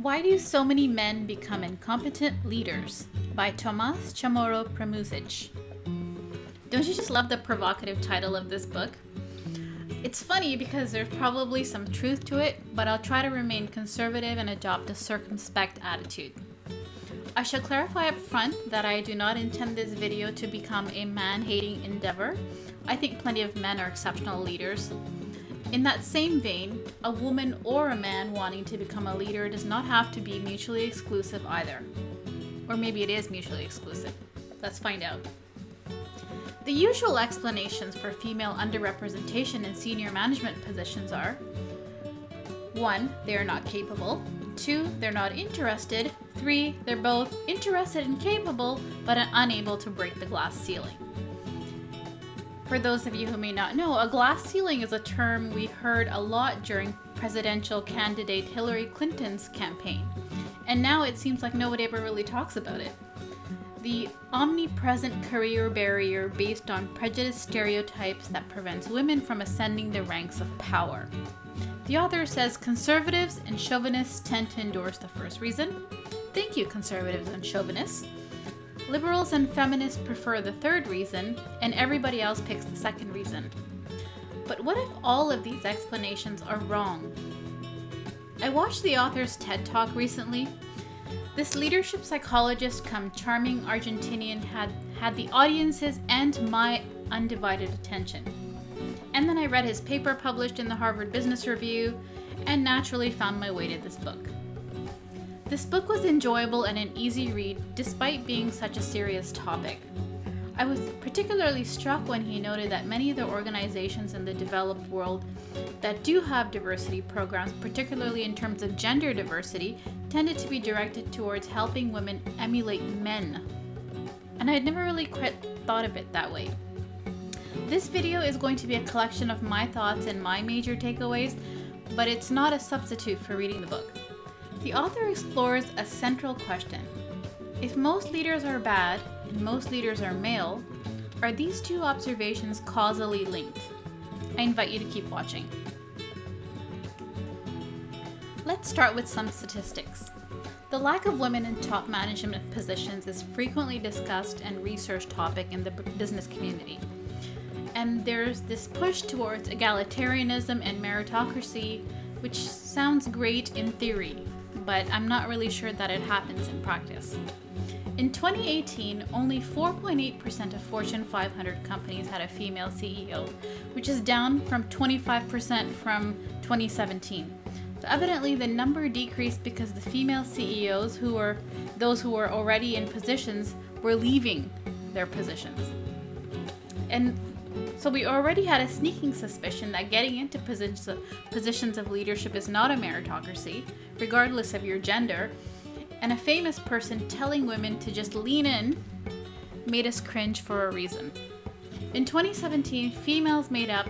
Why do so many men become incompetent leaders? By chamorro-premuzic. Don't you just love the provocative title of this book? It's funny because there's probably some truth to it, but I'll try to remain conservative and adopt a circumspect attitude. I shall clarify up front that I do not intend this video to become a man-hating endeavor. I think plenty of men are exceptional leaders. In that same vein, a woman or a man wanting to become a leader does not have to be mutually exclusive either. Or maybe it is mutually exclusive. Let's find out. The usual explanations for female underrepresentation in senior management positions are: 1. They are not capable. 2. They're not interested. 3. They're both interested and capable, but are unable to break the glass ceiling. For those of you who may not know, a glass ceiling is a term we heard a lot during presidential candidate Hillary Clinton's campaign, and now it seems like nobody ever really talks about it. The omnipresent career barrier based on prejudice stereotypes that prevents women from ascending the ranks of power. The author says conservatives and chauvinists tend to endorse the first reason. Thank you, conservatives and chauvinists. Liberals and feminists prefer the third reason, and everybody else picks the second reason. But what if all of these explanations are wrong? I watched the author's TED Talk recently. This leadership psychologist come charming Argentinian had the audience's and my undivided attention. And then I read his paper published in the Harvard Business Review and naturally found my way to this book. This book was enjoyable and an easy read despite being such a serious topic. I was particularly struck when he noted that many of the organizations in the developed world that do have diversity programs, particularly in terms of gender diversity, tended to be directed towards helping women emulate men. And I had never really quite thought of it that way. This video is going to be a collection of my thoughts and my major takeaways, but it's not a substitute for reading the book. The author explores a central question. If most leaders are bad and most leaders are male, are these two observations causally linked? I invite you to keep watching. Let's start with some statistics. The lack of women in top management positions is frequently discussed and researched topic in the business community. And there's this push towards egalitarianism and meritocracy, which sounds great in theory, but I'm not really sure that it happens in practice. In 2018, only 4.8% of Fortune 500 companies had a female CEO, which is down from 25% from 2017. So evidently the number decreased because the female CEOs, those who were already in positions, were leaving their positions. And so we already had a sneaking suspicion that getting into positions of leadership is not a meritocracy, regardless of your gender, and a famous person telling women to just lean in made us cringe for a reason. In 2017, females made up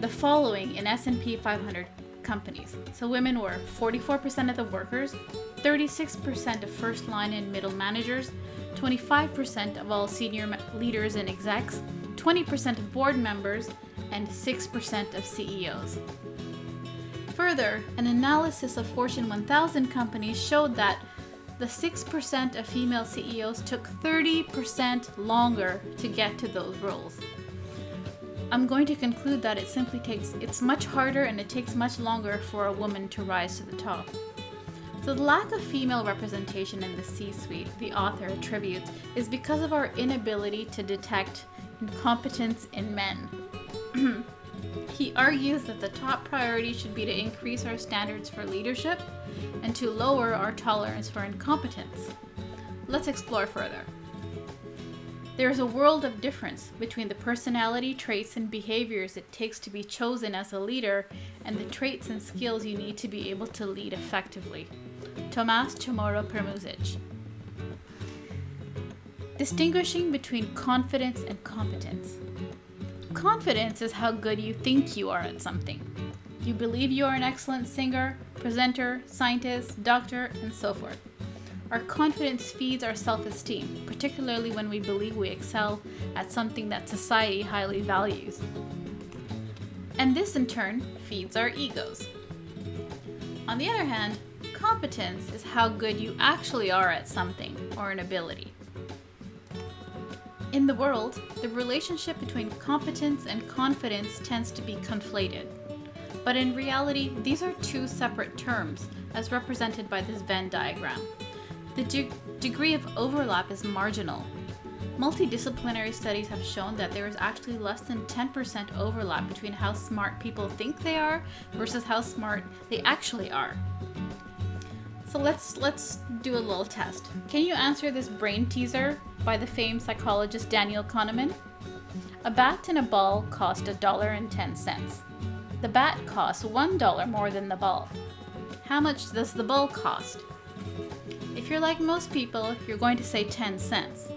the following in S&P 500 companies. So women were 44% of the workers, 36% of first line and middle managers, 25% of all senior leaders and execs, 20% of board members, and 6% of CEOs. Further, an analysis of Fortune 1000 companies showed that the 6% of female CEOs took 30% longer to get to those roles. I'm going to conclude that it's much harder and it takes much longer for a woman to rise to the top. So the lack of female representation in the C-suite, the author attributes, is because of our inability to detect incompetence in men. He argues that the top priority should be to increase our standards for leadership and to lower our tolerance for incompetence. Let's explore further. There is a world of difference between the personality traits and behaviors it takes to be chosen as a leader and the traits and skills you need to be able to lead effectively. Tomás Chamorro-Premuzic. Distinguishing between confidence and competence. Confidence is how good you think you are at something. You believe you are an excellent singer, presenter, scientist, doctor, and so forth. Our confidence feeds our self-esteem, particularly when we believe we excel at something that society highly values. And this in turn feeds our egos. On the other hand, Competence is how good you actually are at something or an ability. In the world, the relationship between competence and confidence tends to be conflated. But in reality, these are two separate terms, as represented by this Venn diagram. The degree of overlap is marginal. Multidisciplinary studies have shown that there is actually less than 10% overlap between how smart people think they are versus how smart they actually are. So let's do a little test. Can you answer this brain teaser by the famed psychologist Daniel Kahneman? A bat and a ball cost $1.10. The bat costs $1 more than the ball. How much does the ball cost? If you're like most people, you're going to say 10 cents.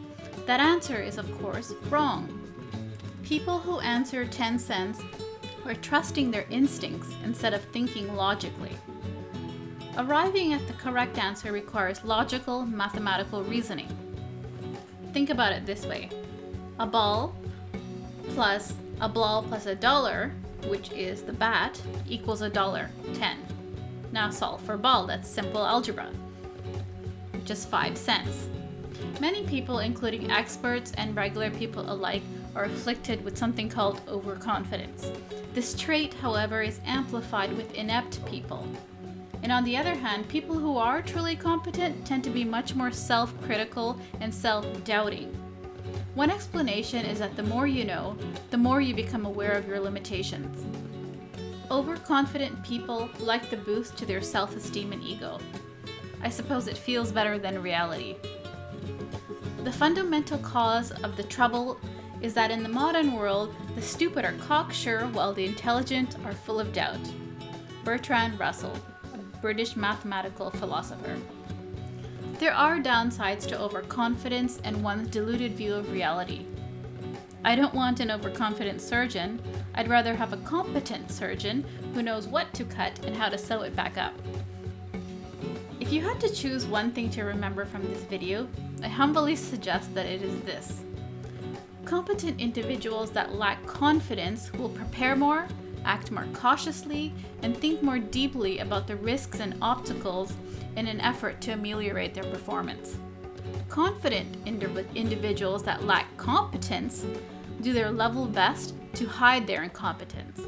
That answer is, of course, wrong. People who answer 10 cents are trusting their instincts instead of thinking logically. Arriving at the correct answer requires logical, mathematical reasoning. Think about it this way. A ball plus a dollar, which is the bat, equals $1.10. Now solve for ball. That's simple algebra. Just 5 cents. Many people, including experts and regular people alike, are afflicted with something called overconfidence. This trait, however, is amplified with inept people. And on the other hand, people who are truly competent tend to be much more self-critical and self-doubting. One explanation is that the more you know, the more you become aware of your limitations. Overconfident people like the boost to their self-esteem and ego. I suppose it feels better than reality. The fundamental cause of the trouble is that in the modern world, the stupid are cocksure while the intelligent are full of doubt. Bertrand Russell, a British mathematical philosopher. There are downsides to overconfidence and one's diluted view of reality. I don't want an overconfident surgeon. I'd rather have a competent surgeon who knows what to cut and how to sew it back up. If you had to choose one thing to remember from this video, I humbly suggest that it is this. Competent individuals that lack confidence will prepare more, act more cautiously, and think more deeply about the risks and obstacles in an effort to ameliorate their performance. Confident individuals that lack competence do their level best to hide their incompetence.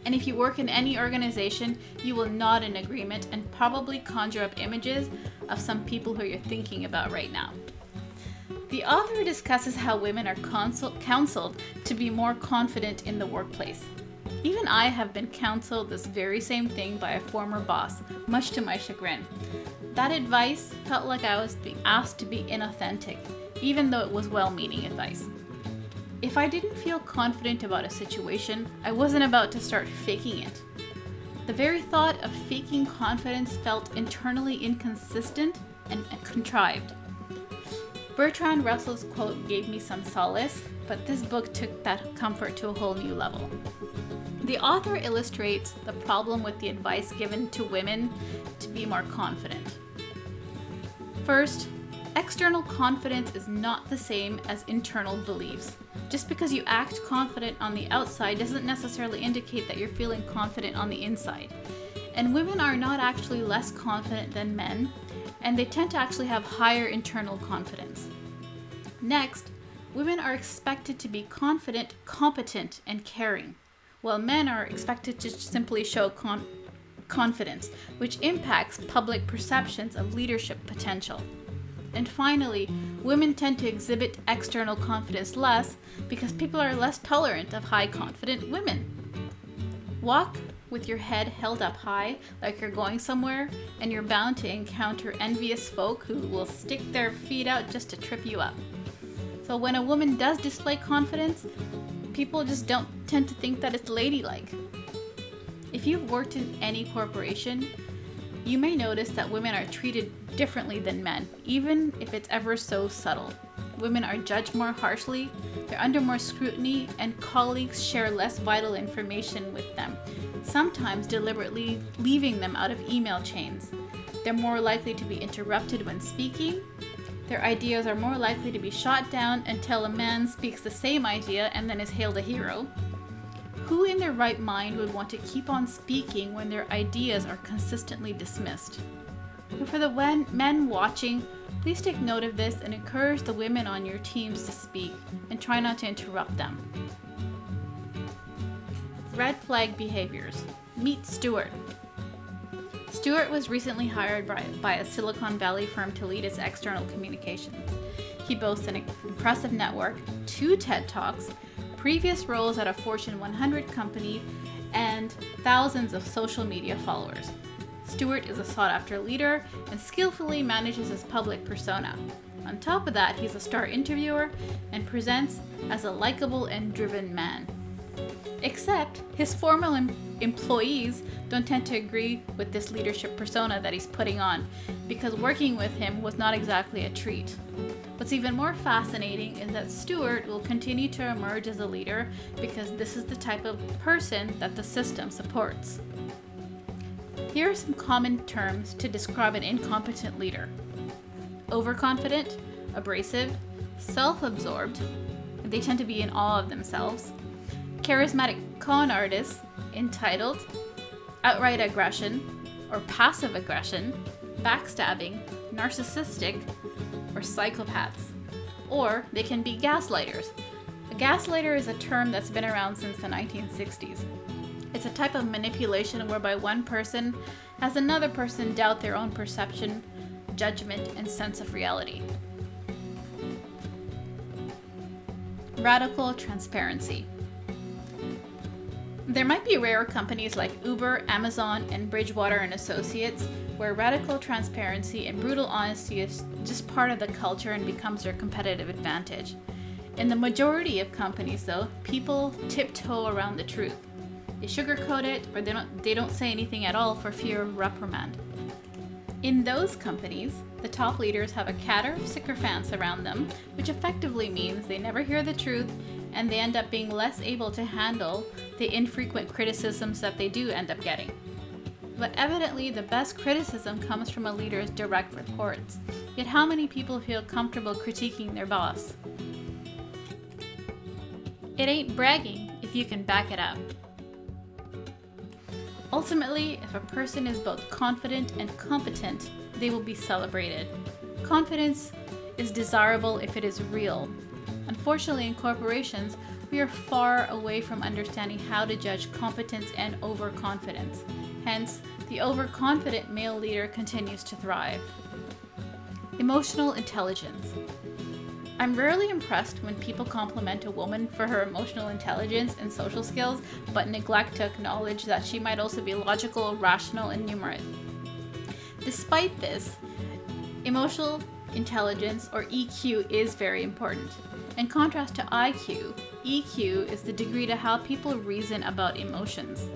And if you work in any organization, you will nod in agreement and probably conjure up images of some people who you're thinking about right now. The author discusses how women are counseled to be more confident in the workplace. Even I have been counseled this very same thing by a former boss, much to my chagrin. That advice felt like I was being asked to be inauthentic, even though it was well-meaning advice. If I didn't feel confident about a situation, I wasn't about to start faking it. The very thought of faking confidence felt internally inconsistent and contrived. Bertrand Russell's quote gave me some solace, but this book took that comfort to a whole new level. The author illustrates the problem with the advice given to women to be more confident. First, external confidence is not the same as internal beliefs. Just because you act confident on the outside doesn't necessarily indicate that you're feeling confident on the inside. And women are not actually less confident than men, and they tend to actually have higher internal confidence. Next, women are expected to be confident, competent, and caring, while men are expected to simply show confidence, which impacts public perceptions of leadership potential. And finally, women tend to exhibit external confidence less because people are less tolerant of high confident women. Walk with your head held up high like you're going somewhere, and you're bound to encounter envious folk who will stick their feet out just to trip you up. So when a woman does display confidence, people just don't tend to think that it's ladylike. If you've worked in any corporation, you may notice that women are treated differently than men, even if it's ever so subtle. Women are judged more harshly, they're under more scrutiny, and colleagues share less vital information with them, sometimes deliberately leaving them out of email chains. They're more likely to be interrupted when speaking. Their ideas are more likely to be shot down until a man speaks the same idea and then is hailed a hero. Who in their right mind would want to keep on speaking when their ideas are consistently dismissed? And for the men watching, please take note of this and encourage the women on your teams to speak and try not to interrupt them. Red flag behaviors. Meet Stuart. Stuart was recently hired by a Silicon Valley firm to lead its external communications. He boasts an impressive network, 2 TED Talks, previous roles at a Fortune 100 company, and thousands of social media followers. Stuart is a sought-after leader and skillfully manages his public persona. On top of that, he's a star interviewer and presents as a likable and driven man. Except his former employees don't tend to agree with this leadership persona that he's putting on, because working with him was not exactly a treat. What's even more fascinating is that Stuart will continue to emerge as a leader because this is the type of person that the system supports. Here are some common terms to describe an incompetent leader. Overconfident, abrasive, self-absorbed, they tend to be in awe of themselves, charismatic con artist, entitled, outright aggression or passive aggression, backstabbing, narcissistic, or psychopaths. Or they can be gaslighters. A gaslighter is a term that's been around since the 1960s. It's a type of manipulation whereby one person has another person doubt their own perception, judgment, and sense of reality. Radical transparency. There might be rare companies like Uber, Amazon, and Bridgewater and Associates where radical transparency and brutal honesty is just part of the culture and becomes their competitive advantage. In the majority of companies, though, people tiptoe around the truth. They sugarcoat it, or they don't say anything at all for fear of reprimand. In those companies, the top leaders have a cadre of sycophants around them, which effectively means they never hear the truth and they end up being less able to handle the infrequent criticisms that they do end up getting. But evidently, the best criticism comes from a leader's direct reports. Yet how many people feel comfortable critiquing their boss? It ain't bragging if you can back it up. Ultimately, if a person is both confident and competent, they will be celebrated. Confidence is desirable if it is real. Unfortunately, in corporations, we are far away from understanding how to judge competence and overconfidence. Hence, the overconfident male leader continues to thrive. Emotional intelligence. I'm rarely impressed when people compliment a woman for her emotional intelligence and social skills, but neglect to acknowledge that she might also be logical, rational, and numerate. Despite this, emotional intelligence, or EQ, is very important. In contrast to IQ, EQ is the degree to how people reason about emotions.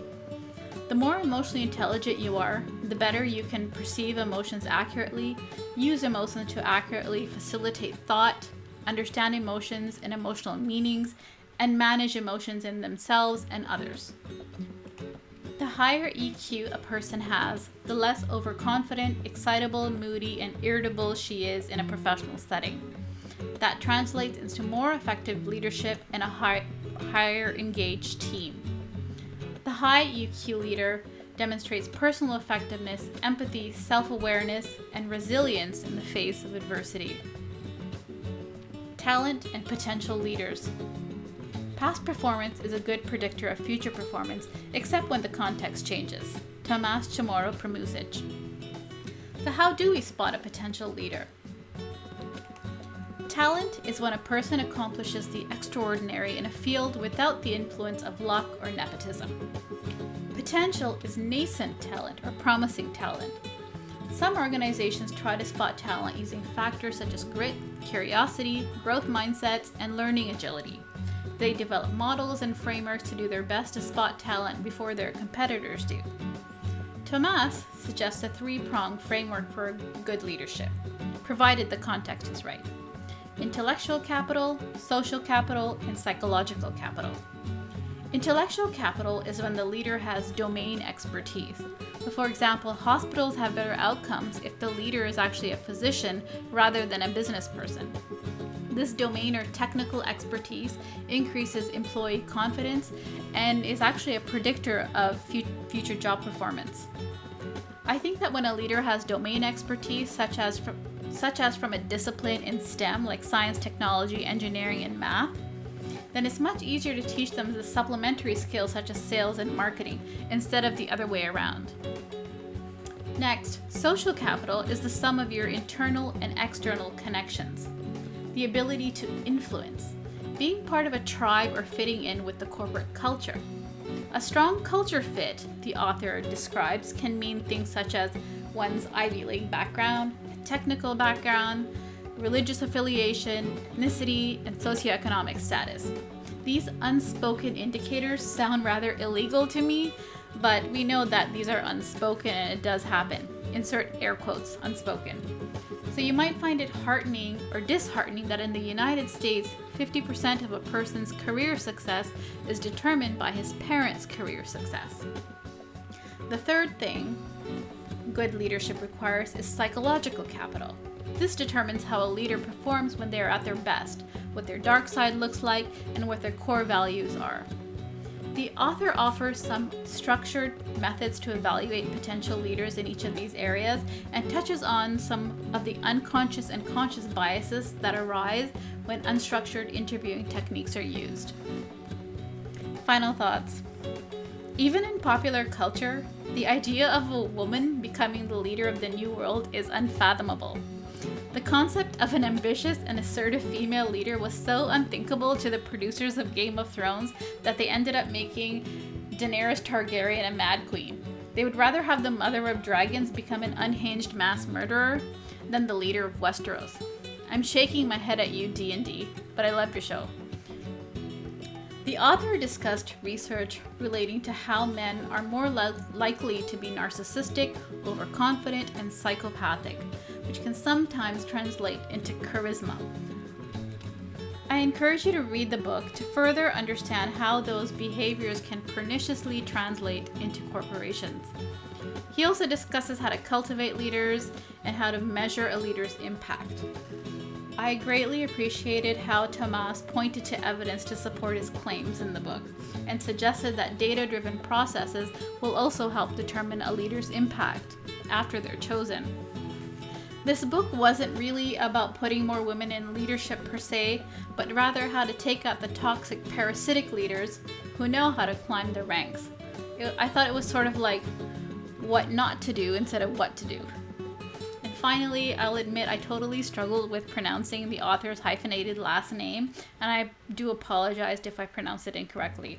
The more emotionally intelligent you are, the better you can perceive emotions accurately, use emotions to accurately facilitate thought, understand emotions and emotional meanings, and manage emotions in themselves and others. The higher EQ a person has, the less overconfident, excitable, moody, and irritable she is in a professional setting. That translates into more effective leadership and a higher engaged team. The high EQ leader demonstrates personal effectiveness, empathy, self-awareness, and resilience in the face of adversity. Talent and potential leaders. Past performance is a good predictor of future performance, except when the context changes. chamorro-premuzic. So how do we spot a potential leader? Talent is when a person accomplishes the extraordinary in a field without the influence of luck or nepotism. Potential is nascent talent or promising talent. Some organizations try to spot talent using factors such as grit, curiosity, growth mindsets, and learning agility. They develop models and frameworks to do their best to spot talent before their competitors do. Tomas suggests a 3-pronged framework for good leadership, provided the context is right: intellectual capital, social capital, and psychological capital. Intellectual capital is when the leader has domain expertise. So for example, hospitals have better outcomes if the leader is actually a physician rather than a business person. This domain or technical expertise increases employee confidence and is actually a predictor of future job performance. I think that when a leader has domain expertise, such as from a discipline in STEM like science, technology, engineering, and math, then it's much easier to teach them the supplementary skills such as sales and marketing instead of the other way around. Next, social capital is the sum of your internal and external connections. The ability to influence, being part of a tribe or fitting in with the corporate culture. A strong culture fit, the author describes, can mean things such as one's Ivy League background, technical background, religious affiliation, ethnicity, and socioeconomic status. These unspoken indicators sound rather illegal to me, but we know that these are unspoken and it does happen. Insert air quotes, unspoken. So you might find it heartening or disheartening that in the United States, 50% of a person's career success is determined by his parents' career success. The third thing good leadership requires is psychological capital. This determines how a leader performs when they are at their best, what their dark side looks like, and what their core values are. The author offers some structured methods to evaluate potential leaders in each of these areas and touches on some of the unconscious and conscious biases that arise when unstructured interviewing techniques are used. Final thoughts. Even in popular culture, the idea of a woman becoming the leader of the new world is unfathomable. The concept of an ambitious and assertive female leader was so unthinkable to the producers of Game of Thrones that they ended up making Daenerys Targaryen a mad queen. They would rather have the mother of dragons become an unhinged mass murderer than the leader of Westeros. I'm shaking my head at you, D&D, but I love your show. The author discussed research relating to how men are more likely to be narcissistic, overconfident, and psychopathic, which can sometimes translate into charisma. I encourage you to read the book to further understand how those behaviors can perniciously translate into corporations. He also discusses how to cultivate leaders and how to measure a leader's impact. I greatly appreciated how Tomas pointed to evidence to support his claims in the book and suggested that data-driven processes will also help determine a leader's impact after they're chosen. This book wasn't really about putting more women in leadership per se, but rather how to take out the toxic parasitic leaders who know how to climb the ranks. I thought it was sort of like what not to do instead of what to do. And finally, I'll admit I totally struggled with pronouncing the author's hyphenated last name, and I do apologize if I pronounce it incorrectly.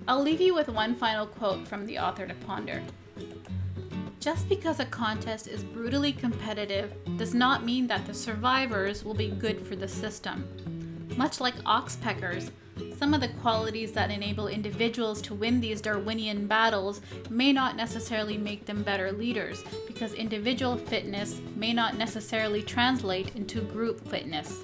I'll leave you with one final quote from the author to ponder. Just because a contest is brutally competitive does not mean that the survivors will be good for the system. Much like oxpeckers, some of the qualities that enable individuals to win these Darwinian battles may not necessarily make them better leaders, because individual fitness may not necessarily translate into group fitness.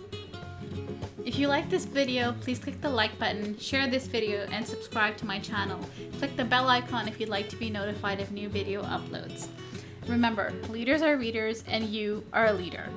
If you like this video, please click the like button, share this video, and subscribe to my channel. Click the bell icon if you'd like to be notified of new video uploads. Remember, leaders are readers, and you are a leader.